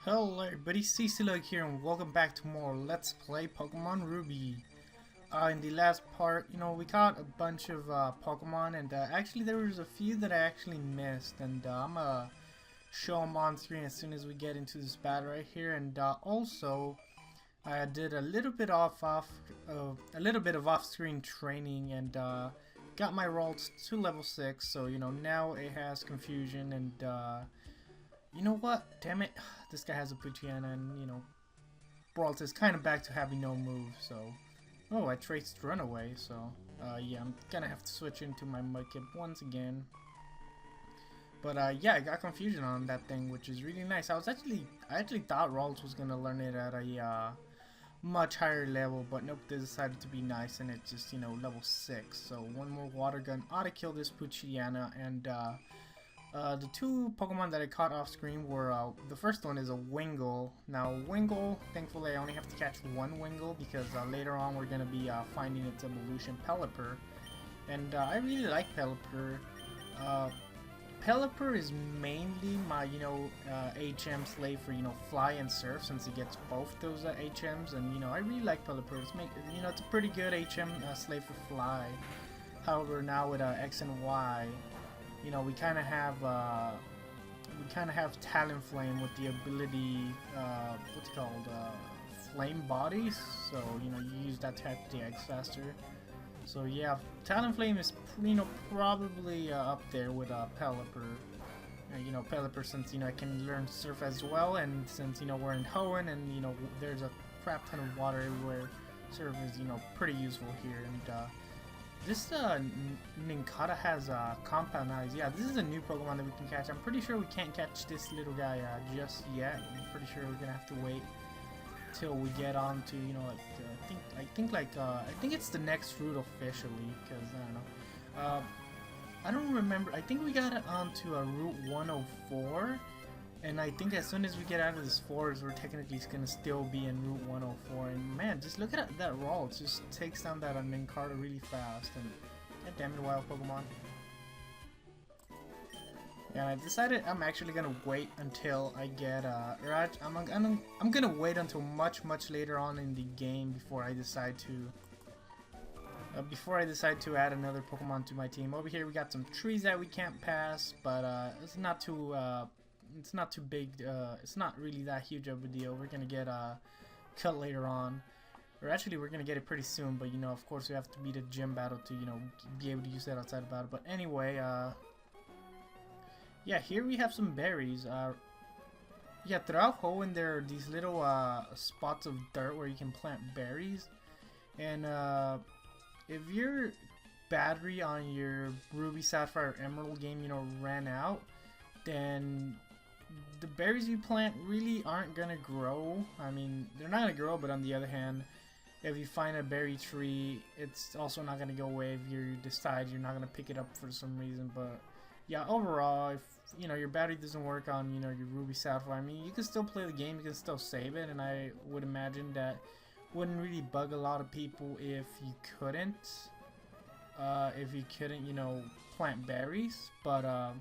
Hello everybody, SeaSlug here and welcome back to more Let's Play Pokemon Ruby. In the last part, we caught a bunch of Pokemon and actually there was a few that I actually missed and I'm gonna show them on screen as soon as we get into this battle right here. And also, I did a little bit of off-screen training and got my rolls to level 6, so now it has confusion and you know what? Damn it. This guy has a Poochyena and, Brault is kind of back to having no move, so... Oh, I traced Runaway, so... yeah, I'm gonna have to switch into my Mudkip once again. But, yeah, I got confusion on that thing, which is really nice. I actually thought Ralts was gonna learn it at a, much higher level, but nope, they decided to be nice, and it's just, level 6. So, one more Water Gun ought to kill this Poochyena, and, the two Pokemon that I caught off screen were, the first one is a Wingull. Now, Wingull, thankfully I only have to catch one Wingull because later on we're going to be finding its evolution, Pelipper. And I really like Pelipper. Pelipper is mainly my, HM slave for, Fly and Surf, since it gets both those HMs. And, I really like Pelipper. It's a pretty good HM slave for Fly. However, now with X and Y, we kind of have Talonflame with the ability, what's it called, Flame Bodies. So you use that to attack the eggs faster. So yeah, Talonflame is probably up there with Pelipper. Pelipper, since I can learn Surf as well, and since we're in Hoenn and there's a crap ton of water everywhere, Surf is pretty useful here. And this Nincada has Compound Eyes. Yeah, this is a new Pokemon that we can catch. I'm pretty sure we can't catch this little guy just yet. I'm pretty sure we're gonna have to wait till we get on to I think it's the next route officially, because I don't know. I don't remember. I think we got it onto Route 104. And I think as soon as we get out of this forest, we're technically gonna still be in Route 104. And man, just look at that roll. It just takes down that Nincada really fast. And god damn it, wild Pokemon. And I decided I'm actually gonna wait until I get I'm gonna wait until much later on in the game before I decide to add another Pokemon to my team. Over here we got some trees that we can't pass, but it's not too big. It's not really that huge of a deal. We're gonna get cut later on, or actually we're gonna get it pretty soon. But of course, we have to beat a gym battle to be able to use that outside of battle. But anyway, yeah, here we have some berries. Yeah, throughout Hoenn there are these little spots of dirt where you can plant berries, and if your battery on your Ruby, Sapphire, Emerald game ran out, then the berries you plant really aren't gonna grow. I mean, they're not gonna grow, but on the other hand, if you find a berry tree, it's also not gonna go away if you decide you're not gonna pick it up for some reason. But yeah, overall, if your battery doesn't work on your Ruby, Sapphire, I mean, you can still play the game, you can still save it, and I would imagine that wouldn't really bug a lot of people if you couldn't plant berries. But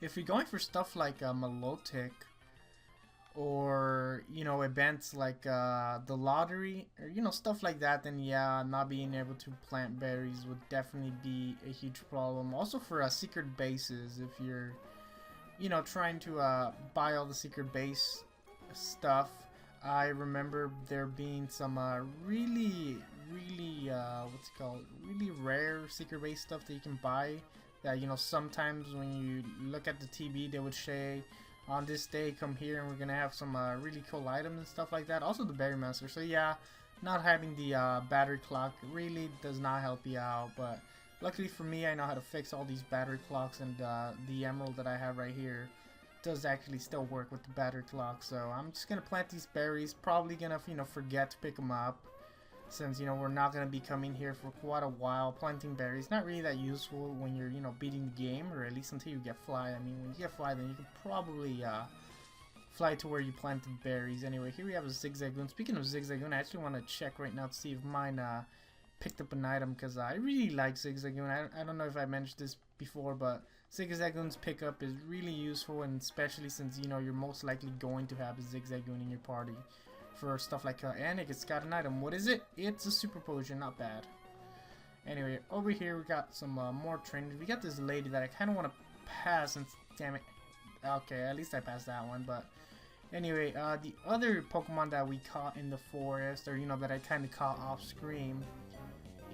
if you're going for stuff like Milotic, or events like the lottery, or stuff like that, then yeah, not being able to plant berries would definitely be a huge problem. Also for secret bases, if you're trying to buy all the secret base stuff, I remember there being some really what's it called, really rare secret base stuff that you can buy, that sometimes when you look at the TV they would say, on this day come here and we're gonna have some really cool items and stuff like that. Also the Berry Master. So yeah, not having the battery clock really does not help you out, but luckily for me, I know how to fix all these battery clocks, and the emerald that I have right here does actually still work with the battery clock. So I'm just gonna plant these berries, probably gonna forget to pick them up, since we're not gonna be coming here for quite a while. Planting berries not really that useful when you're beating the game, or at least until you get Fly. I mean, when you get Fly, then you can probably fly to where you planted berries. Anyway, here we have a Zigzagoon. Speaking of Zigzagoon, I actually want to check right now to see if mine picked up an item, because I really like Zigzagoon. I don't know if I mentioned this before, but Zigzagoon's pickup is really useful, and especially since you know you're most likely going to have a Zigzagoon in your party for stuff like Anik. It's got an item. What is it? It's a super potion. Not bad. Anyway, over here we got some more trainers. We got this lady that I kind of want to pass, and damn it. Okay, at least I passed that one. But anyway, the other Pokemon that we caught in the forest, or you know that I kind of caught off screen,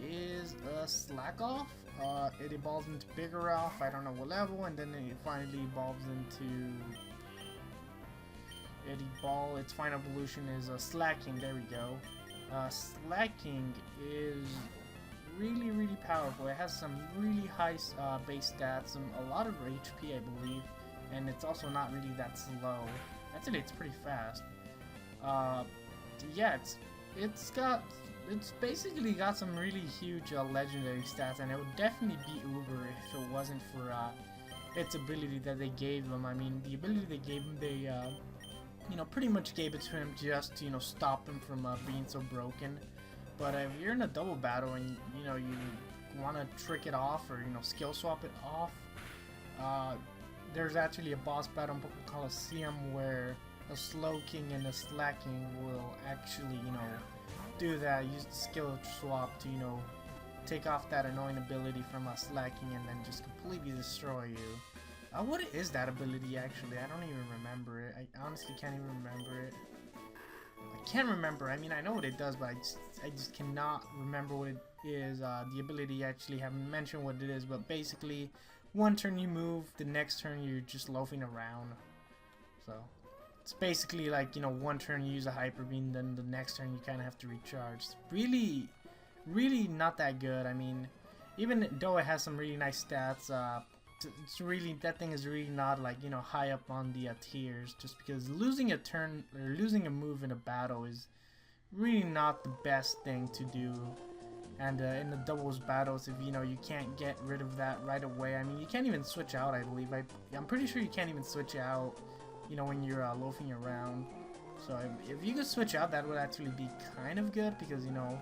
is Slackoff. It evolves into Biggeroff. I don't know what level, and then it finally evolves into its final evolution is Slacking. There we go. Slacking is really powerful. It has some really high base stats, and a lot of HP, I believe, and it's also not really that slow. Actually, it's pretty fast. Yeah, it's basically got some really huge legendary stats, and it would definitely beat Uber if it wasn't for its ability that they gave them. I mean, the ability they gave him, they you know, pretty much gave it to him just to, you know, stop him from being so broken. But if you're in a double battle and you know you want to trick it off, or you know skill swap it off, there's actually a boss battle in Coliseum where a Slow King and a Slacking will actually, you know, do that. Use the skill swap to, you know, take off that annoying ability from a Slacking and then just completely destroy you. What is that ability actually? I don't even remember it. I honestly can't even remember it. I can't remember. I mean, I know what it does, but I just cannot remember what it is. The ability actually haven't mentioned what it is, but basically, one turn you move, the next turn you're just loafing around. So it's basically like, you know, one turn you use a Hyper Beam, then the next turn you kind of have to recharge. Really not that good. I mean, even though it has some really nice stats, it's really, that thing is really not like, you know, high up on the tiers, just because losing a turn or losing a move in a battle is really not the best thing to do. And in the doubles battles, if you know you can't get rid of that right away, I mean, you can't even switch out, I believe. I'm pretty sure you can't even switch out, you know, when you're loafing around. So if you could switch out, that would actually be kind of good, because, you know,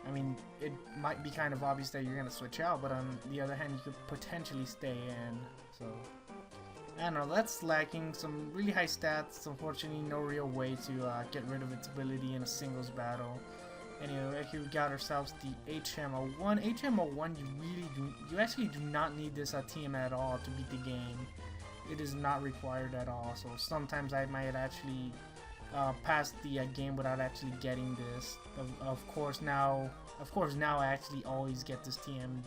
I mean, it might be kind of obvious that you're gonna switch out, but on the other hand, you could potentially stay in. So I don't know, that's lacking some really high stats. Unfortunately, no real way to get rid of its ability in a singles battle. Anyway, here we got ourselves the HM01. HM01, you actually do not need this TM at all to beat the game. It is not required at all. So sometimes I might actually pass the game without actually getting this. Of course now I actually always get this TM.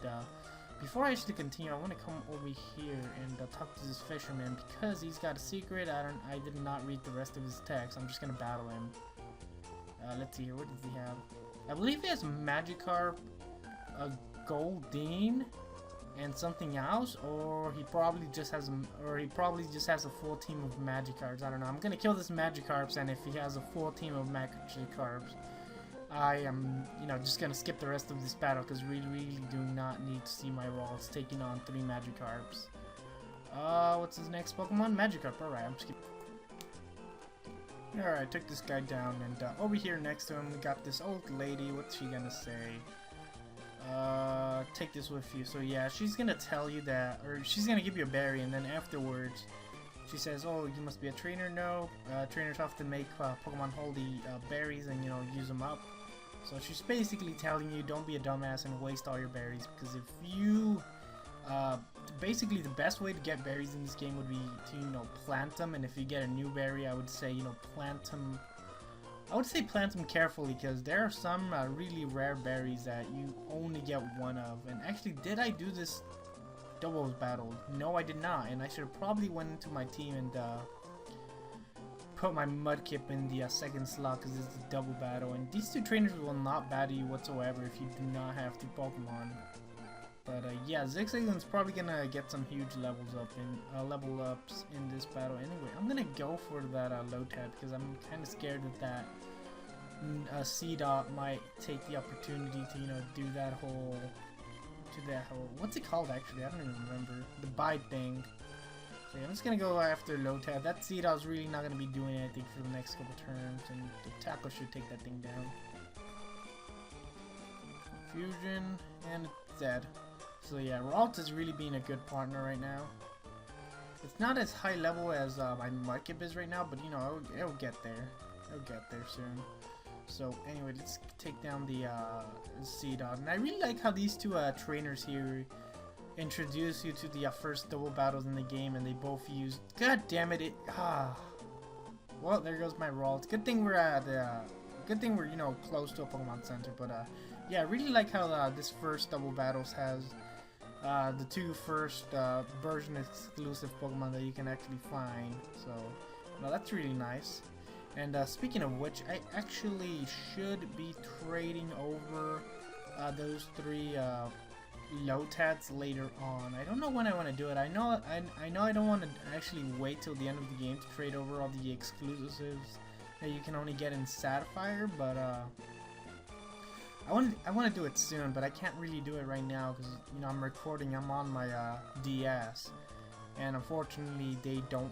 Before I actually continue, I want to come over here and talk to this fisherman, because he's got a secret. I did not read the rest of his text. I'm just gonna battle him. Let's see here. What does he have? I believe he has Magikarp, a Goldeen, and something else, or he probably just has a full team of Magikarps. I don't know. I'm gonna kill this Magikarps, and if he has a full team of Magikarps, I am, you know, just gonna skip the rest of this battle, because we really do not need to see my Rolls taking on 3 Magikarps. What's his next Pokemon? Magikarp. Alright, I'm skipping. Alright, took this guy down, and over here next to him we got this old lady. What's she gonna say? Take this with you. So yeah, she's gonna tell you that, or she's gonna give you a berry, and then afterwards she says, oh, you must be a trainer. No, trainers often make Pokemon hold the berries and, you know, use them up. So she's basically telling you, don't be a dumbass and waste all your berries, because if you basically the best way to get berries in this game would be to, you know, plant them. And if you get a new berry, I would say, you know, plant them. I would say plant them carefully, because there are some really rare berries that you only get one of. And actually, did I do this doubles battle? No, I did not, and I should have probably went into my team and put my Mudkip in the second slot, because it's a double battle, and these 2 trainers will not battle you whatsoever if you do not have 2 Pokemon. But yeah, Zigzagoon's probably gonna get some huge level ups in this battle. Anyway, I'm gonna go for that Lotad, because I'm kind of scared that C-Dot might take the opportunity to, you know, do that whole, what's it called actually? I don't even remember. The bite thing. So yeah, I'm just gonna go after Lotad. That C-Dot's really not gonna be doing anything for the next couple turns, and the tackle should take that thing down. Fusion, and it's dead. So yeah, Ralt is really being a good partner right now. It's not as high level as my Mudkip is right now, but you know, it'll get there. It'll get there soon. So anyway, let's take down the Sea-Dog. And I really like how these two trainers here introduce you to the first double battles in the game, and they both use... God damn it! Well, there goes my Ralt. Good thing we're at good thing we're, you know, close to a Pokemon Center. But yeah, I really like how this first double battles has the two first version exclusive Pokemon that you can actually find. So, no, that's really nice. And speaking of which, I actually should be trading over those three Lotats later on. I don't know when I want to do it. I know I don't want to actually wait till the end of the game to trade over all the exclusives that you can only get in Sapphire, but I want to do it soon, but I can't really do it right now because, you know, I'm recording. I'm on my DS, and unfortunately, they don't.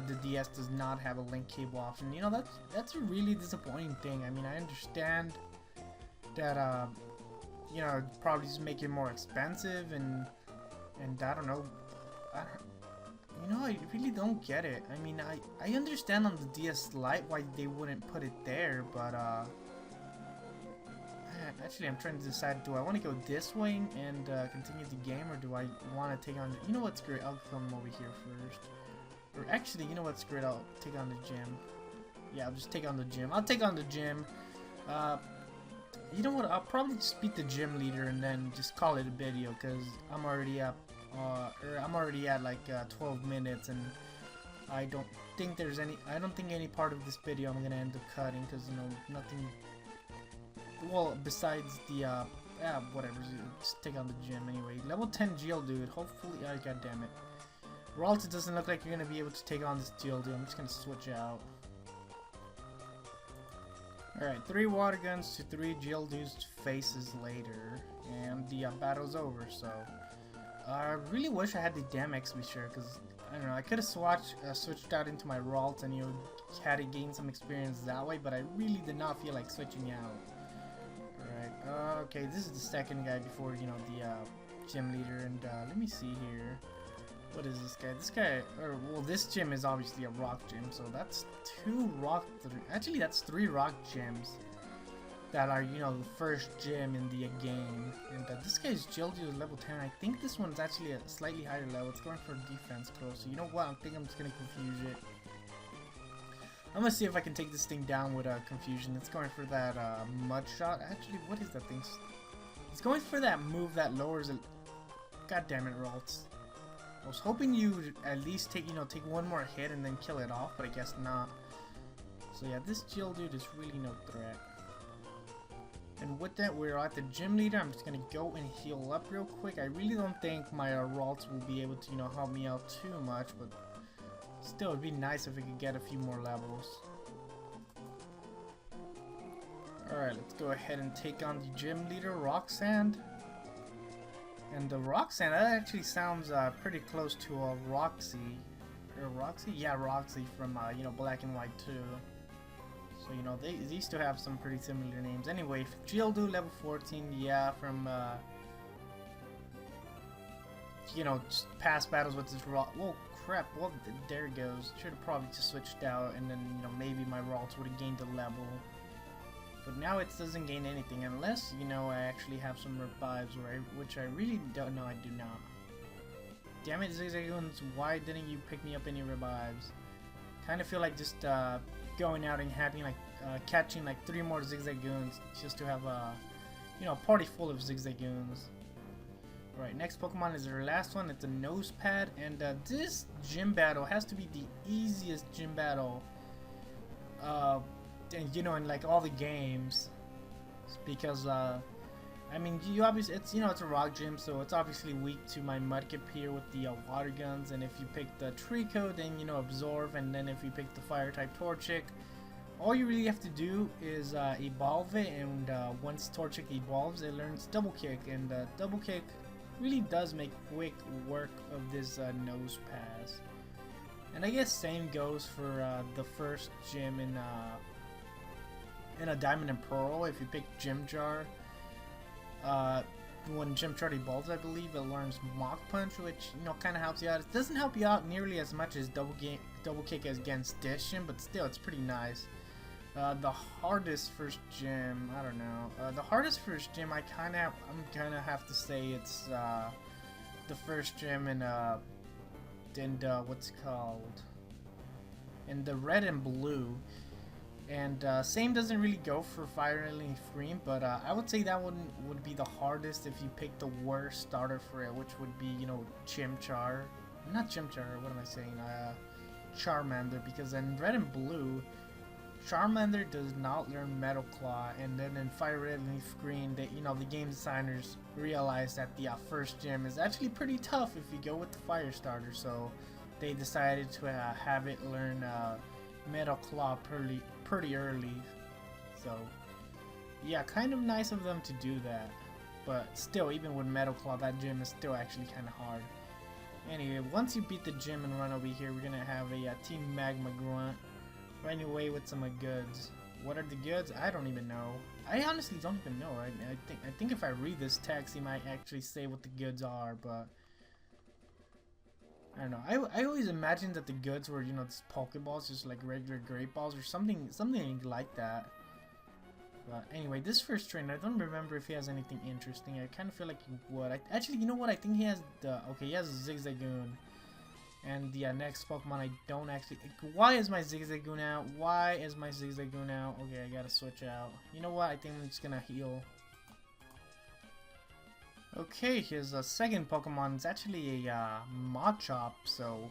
The DS does not have a link cable option. You know, that's a really disappointing thing. I mean, I understand that you know, probably just make it more expensive, and I don't know. You know, I really don't get it. I mean, I understand on the DS Lite why they wouldn't put it there, but actually, I'm trying to decide, do I want to go this way and continue the game, or do I want to take on... You know what's great? I'll come over here first. Or actually, you know what's great? I'll take on the gym. Yeah, I'll just take on the gym. I'll take on the gym. You know what? I'll probably just beat the gym leader and then just call it a video, because I'm already up. I'm already at like 12 minutes, and I don't think there's any... I don't think any part of this video I'm gonna end up cutting, because, you know, nothing... Well, besides the, yeah, whatever, just take on the gym anyway. Level 10 Geodude, hopefully, god damn it. Ralt, it doesn't look like you're gonna be able to take on this Geodude. I'm just gonna switch out. Alright, 3 water guns to 3 Geodude's faces later, and the battle's over, so... I really wish I had the damn XP share, because, I don't know, I could have switched out into my Ralt and, you know, had it gain some experience that way, but I really did not feel like switching out. Okay, this is the second guy before, you know, the gym leader, and let me see here. What is this guy? This guy, well, this gym is obviously a rock gym, so that's 2 rock, actually that's 3 rock gyms that are, you know, the first gym in the game. And this guy's Geodude is level 10. I think this one's actually a slightly higher level. It's going for defense close, so you know what? I think I'm just gonna confuse it. I'm gonna see if I can take this thing down with confusion. It's going for that mud shot. Actually, what is that thing? It's going for that move that lowers it. God damn it, Ralts. I was hoping you'd at least take, you know, take one more hit and then kill it off, but I guess not. So yeah, this Geodude is really no threat. And with that, we're at the gym leader. I'm just gonna go and heal up real quick. I really don't think my Ralts will be able to, you know, help me out too much, but still, it'd be nice if we could get a few more levels. Alright, let's go ahead and take on the gym leader, Roxanne. And the Roxanne, that actually sounds pretty close to Roxy. Or Roxy? Yeah, Roxy from, you know, Black and White 2. So, you know, these two have some pretty similar names. Anyway, Geodude level 14, yeah, from, you know, just past battles with this Rock. Whoa, crap, well, there it goes. Should have probably just switched out, and then, you know, maybe my Ralts would have gained a level. But now it doesn't gain anything, unless, you know, I actually have some revives, which I really don't know I do not. Damn it, Zigzagoons, why didn't you pick me up any revives? Kind of feel like just going out and having, like, catching, like, 3 more Zigzagoons just to have a, you know, a party full of Zigzagoons. Right, next Pokemon is our last one. It's a Nosepad, and this gym battle has to be the easiest gym battle, and, you know, in like all the games, because I mean, you obviously, it's, you know, it's a rock gym, so it's obviously weak to my Mudkip here with the water guns. And if you pick the Trico, then, you know, absorb, and then if you pick the fire type Torchic, all you really have to do is evolve it, and once Torchic evolves, it learns Double Kick, and Double Kick really does make quick work of this Nose Pass. And I guess same goes for the first gym in a Diamond and Pearl. If you pick Gym Jar, when Gym Chart evolves, I believe it learns Mach Punch, which kind of helps you out. It doesn't help you out nearly as much as Double Kick against Dish Gym, but still, it's pretty nice. The hardest first gym, I don't know. The hardest first gym, I'm gonna have to say it's the first gym in what's it called? In the red and blue. And same doesn't really go for Fire and Leaf Green, but I would say that one would be the hardest if you pick the worst starter for it, which would be, Chimchar. Not Chimchar, what am I saying? Charmander, because in Red and Blue, Charmander does not learn Metal Claw, and then in Fire Red and Leaf Green, the game designers realized that the first gym is actually pretty tough if you go with the Fire starter, so they decided to have it learn Metal Claw pretty early. So yeah, kind of nice of them to do that, but still, even with Metal Claw, that gym is still actually kind of hard. Anyway, once you beat the gym and run over here, we're gonna have a Team Magma Grunt running away with some goods. What are the goods? I don't even know. I honestly don't even know. I think if I read this text, he might actually say what the goods are, but I don't know. I always imagined that the goods were, just Pokeballs, just like regular Great Balls or something like that. But anyway, this first trainer, I don't remember if he has anything interesting. I kind of feel like he would. Actually, you know what? I think he has he has a Zigzagoon. And the next Pokemon, I don't actually... Why is my Zigzagoon out? Why is my Zigzagoon out? Okay, I gotta switch out. You know what? I think I'm just gonna heal. Okay, his second Pokemon is actually a Machop, so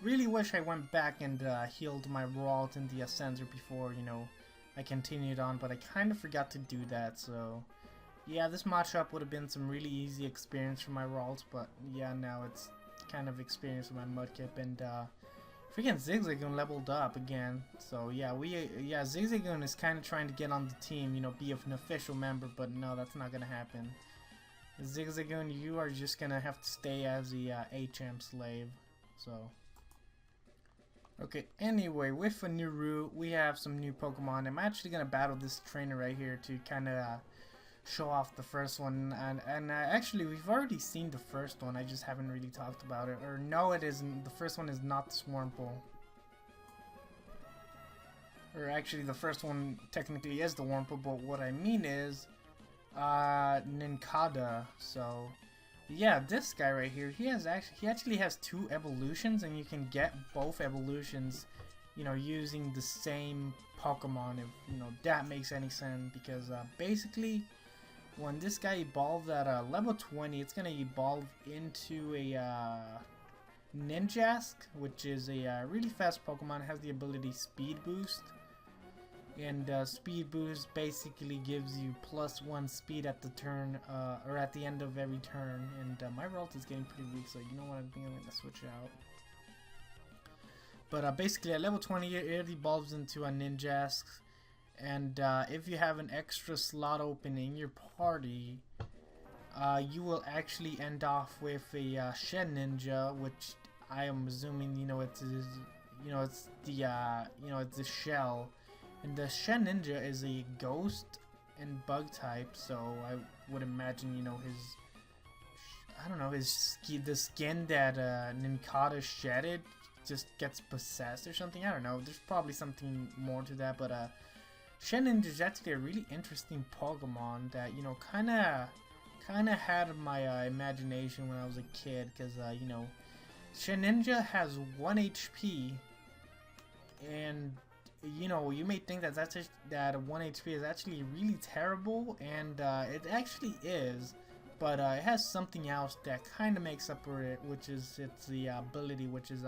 really wish I went back and healed my Ralt in the Ascender before, I continued on, but I kind of forgot to do that, so yeah, this Machop would have been some really easy experience for my Ralt, but yeah, now it's kind of experience with my Mudkip, and freaking Zigzagoon leveled up again, so yeah, Zigzagoon is kind of trying to get on the team, be an official member, but no, that's not gonna happen. Zigzagoon, you are just gonna have to stay as the HM slave. So, okay. Anyway, with a new route, we have some new Pokemon. I'm actually gonna battle this trainer right here to kind of show off the first one. And actually, we've already seen the first one. I just haven't really talked about it. Or no, it isn't. The first one is not the Swarmple. Or actually, the first one technically is the Wurmple. But what I mean is Nincada. So yeah, this guy right here, he actually has two evolutions, and you can get both evolutions using the same Pokemon, if that makes any sense, because basically when this guy evolves at level 20, it's gonna evolve into a Ninjask, which is a really fast Pokemon. It has the ability Speed Boost. And Speed Boost basically gives you +1 speed at the turn, or at the end of every turn. And my Ralt is getting pretty weak, so you know what, I think I'm going to switch out. But basically at level 20, it evolves into a Ninjask. And if you have an extra slot open in your party, you will actually end off with a Shed Ninja, which I am assuming, it's the shell. And the Shen Ninja is a ghost and bug type, so I would imagine, the skin that Nincada shedded just gets possessed or something. I don't know. There's probably something more to that, but Shen Ninja is actually a really interesting Pokemon that kind of had my imagination when I was a kid, because Shen Ninja has 1 HP, and you may think that that 1 HP is actually really terrible, and it actually is, but it has something else that kind of makes up for it, which is the ability, which is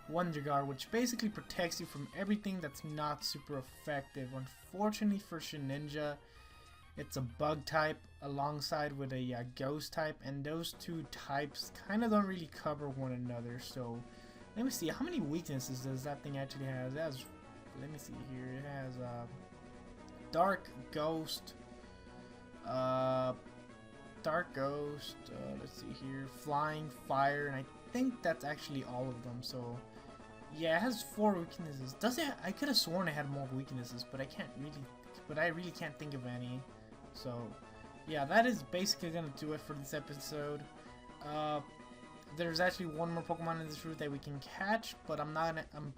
Wonder Guard, which basically protects you from everything that's not super effective. Unfortunately for Shedinja, it's a bug type alongside with a ghost type, and those two types kind of don't really cover one another. So let me see, how many weaknesses does that thing actually have? It has, let me see here, it has Dark Ghost, let's see here, Flying, Fire, and I think that's actually all of them. So yeah, it has 4 weaknesses. Does it? I could have sworn it had more weaknesses, but I really can't think of any. So yeah, that is basically gonna do it for this episode. Uh, there's actually one more Pokemon in this route that we can catch, but I'm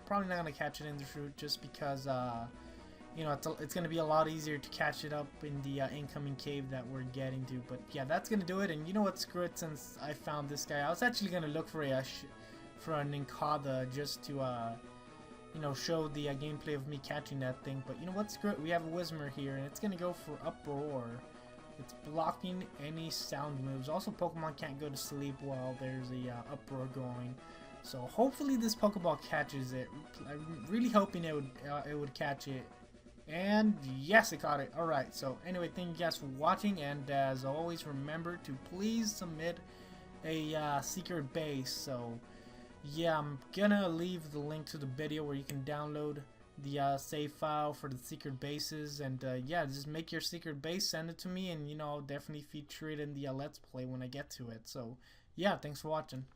probably not gonna catch it in this route just because you know, it's gonna be a lot easier to catch it up in the incoming cave that we're getting to. But yeah, that's gonna do it. And you know what? Screw it. Since I found this guy, I was actually gonna look for an Inkada just to you know, show the gameplay of me catching that thing. But you know what? Screw it. We have a Whismur here, and it's gonna go for Uproar. It's blocking any sound moves. Also, Pokemon can't go to sleep while there's a Uproar going. So hopefully this Pokeball catches it. I'm really hoping it would catch it. And yes, it caught it. Alright, so anyway, thank you guys for watching, and as always, remember to please submit a secret base. So yeah, I'm gonna leave the link to the video where you can download the save file for the secret bases, and yeah, just make your secret base, send it to me, and you know, I'll definitely feature it in the Let's Play when I get to it. So yeah, thanks for watching.